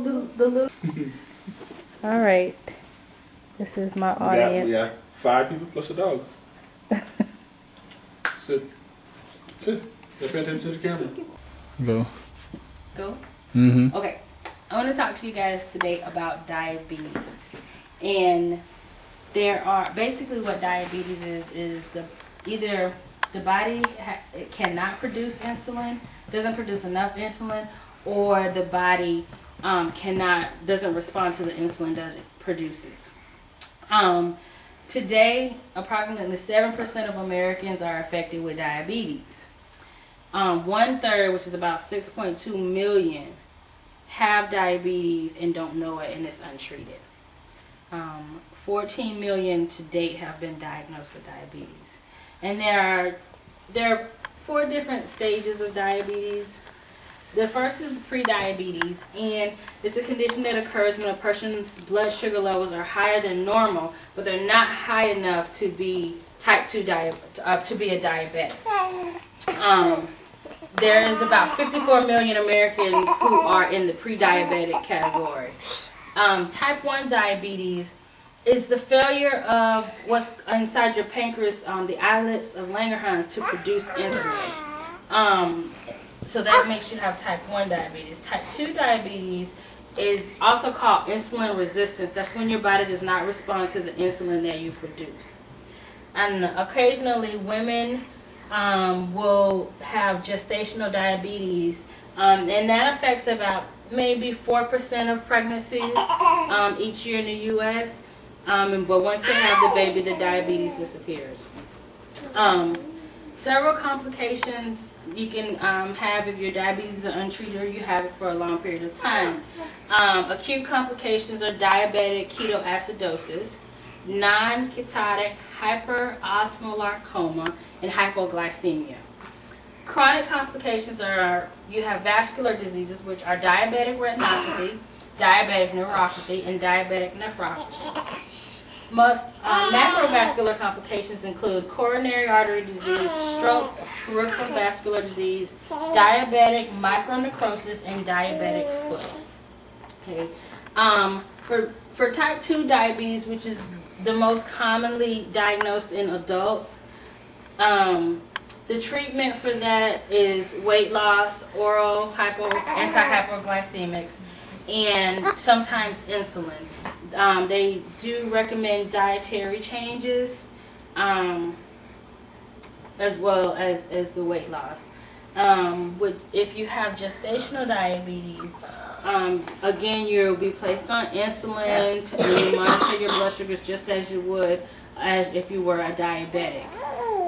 hold the little. All right. This is my audience. We got 5 people plus a dog. Sit. Sit. Pay attention to the camera. Go. Go? Mm-hmm. Okay. I want to talk to you guys today about diabetes. And there are, basically what diabetes is either the body it cannot produce insulin, doesn't produce enough insulin, or the body doesn't respond to the insulin that it produces. Today, approximately 7% of Americans are affected with diabetes. 1/3, which is about 6.2 million, have diabetes and don't know it, and it's untreated. 14 million to date have been diagnosed with diabetes. And there are 4 different stages of diabetes. The first is pre-diabetes, and it's a condition that occurs when a person's blood sugar levels are higher than normal, but they're not high enough to be type 2 to be a diabetic. There is about 54 million Americans who are in the pre-diabetic category. Type 1 diabetes is the failure of what's inside your pancreas, the islets of Langerhans, to produce insulin. So that makes you have type 1 diabetes. Type 2 diabetes is also called insulin resistance. That's when your body does not respond to the insulin that you produce. And occasionally women will have gestational diabetes, and that affects about maybe 4% of pregnancies each year in the U.S. But once they have the baby, the diabetes disappears. Several complications you can have if your diabetes is untreated or you have it for a long period of time. Acute complications are diabetic ketoacidosis, non-ketotic hyperosmolar coma, and hypoglycemia. Chronic complications are you have vascular diseases, which are diabetic retinopathy, diabetic neuropathy, and diabetic nephropathy. Most macrovascular complications include coronary artery disease, stroke, peripheral vascular disease, diabetic micronecrosis, and diabetic foot. Okay. For type 2 diabetes, which is the most commonly diagnosed in adults, the treatment for that is weight loss, oral anti-hypoglycemics, and sometimes insulin. They do recommend dietary changes, as well as the weight loss. If you have gestational diabetes, again, you'll be placed on insulin to monitor your blood sugars just as you would as if you were a diabetic,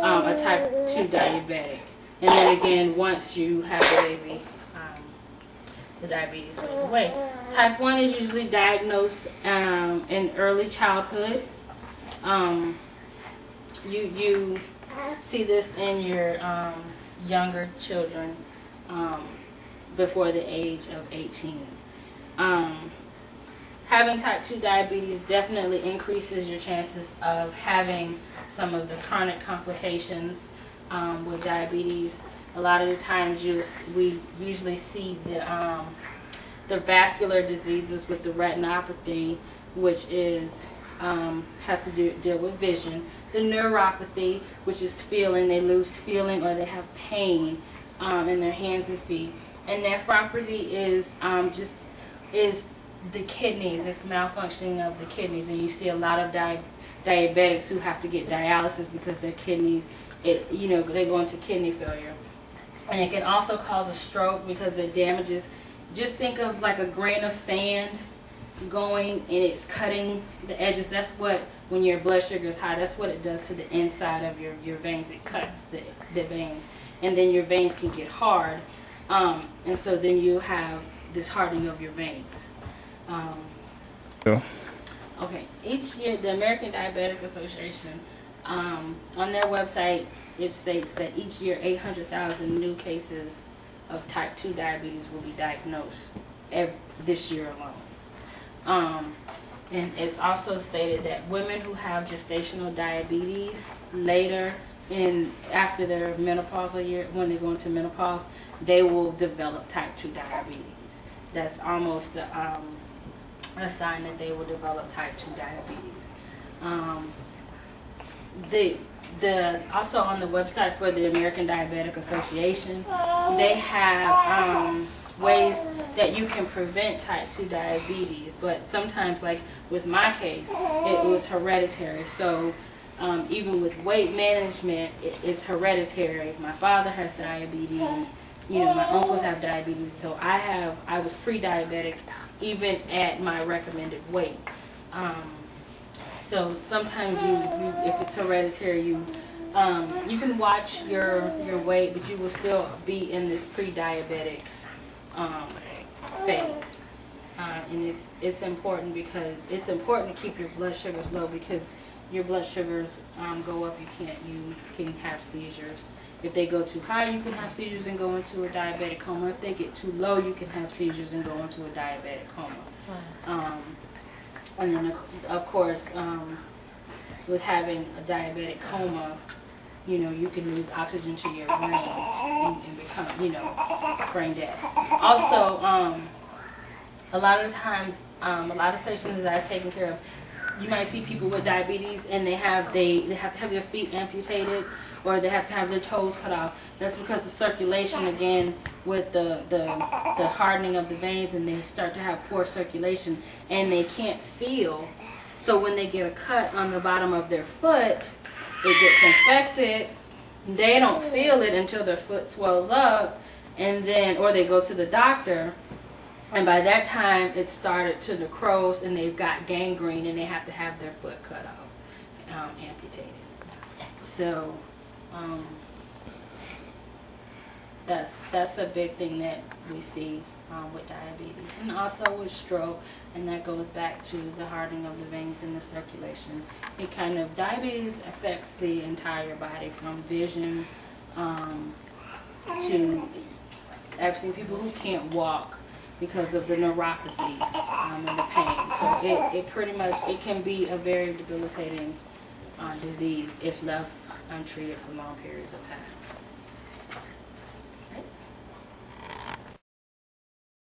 a type 2 diabetic. And then again, once you have the baby, the diabetes goes away. Type 1 is usually diagnosed in early childhood. You see this in your younger children before the age of 18. Having type 2 diabetes definitely increases your chances of having some of the chronic complications with diabetes. A lot of the times we usually see the vascular diseases with the retinopathy, which is has to deal with vision. The neuropathy, which is feeling, they lose feeling or they have pain in their hands and feet. And nephropathy is the kidneys, it's malfunctioning of the kidneys, and you see a lot of diabetics who have to get dialysis because their kidneys, they go into kidney failure. And it can also cause a stroke because it damages, just think of like a grain of sand going and it's cutting the edges. That's what, when your blood sugar is high, that's what it does to the inside of your veins. It cuts the veins, and then your veins can get hard, and so then you have this hardening of your veins. Okay, each year the American Diabetic Association, on their website, it states that each year 800,000 new cases of type 2 diabetes will be diagnosed this year alone. And it's also stated that women who have gestational diabetes later after their menopausal year, when they go into menopause, they will develop type 2 diabetes. that's almost a sign that they will develop type 2 diabetes. Also on the website for the American Diabetic Association, they have ways that you can prevent type 2 diabetes, but sometimes, like with my case, it was hereditary. So even with weight management, it's hereditary. My father has diabetes, my uncles have diabetes, so I was pre-diabetic even at my recommended weight. So sometimes if it's hereditary, you can watch your weight, but you will still be in this pre-diabetic phase. And it's important because it's important to keep your blood sugars low, because your blood sugars go up, you can have seizures. If they go too high, you can have seizures and go into a diabetic coma. If they get too low, you can have seizures and go into a diabetic coma. And then, of course, with having a diabetic coma, you can lose oxygen to your brain and become, brain dead. Also, a lot of times, a lot of patients that I've taken care of, you might see people with diabetes and they have to have their feet amputated, or they have to have their toes cut off. That's because the circulation, again, with the hardening of the veins, and they start to have poor circulation and they can't feel. So when they get a cut on the bottom of their foot, it gets infected. They don't feel it until their foot swells up, and then, or they go to the doctor, and by that time it's started to necrose and they've got gangrene and they have to have their foot cut off, amputated. So that's a big thing that we see with diabetes, and also with stroke, and that goes back to the hardening of the veins and the circulation. Diabetes affects the entire body, from vision to, I've seen people who can't walk because of the neuropathy and the pain. So it pretty much, it can be a very debilitating disease if left untreated for long periods of time.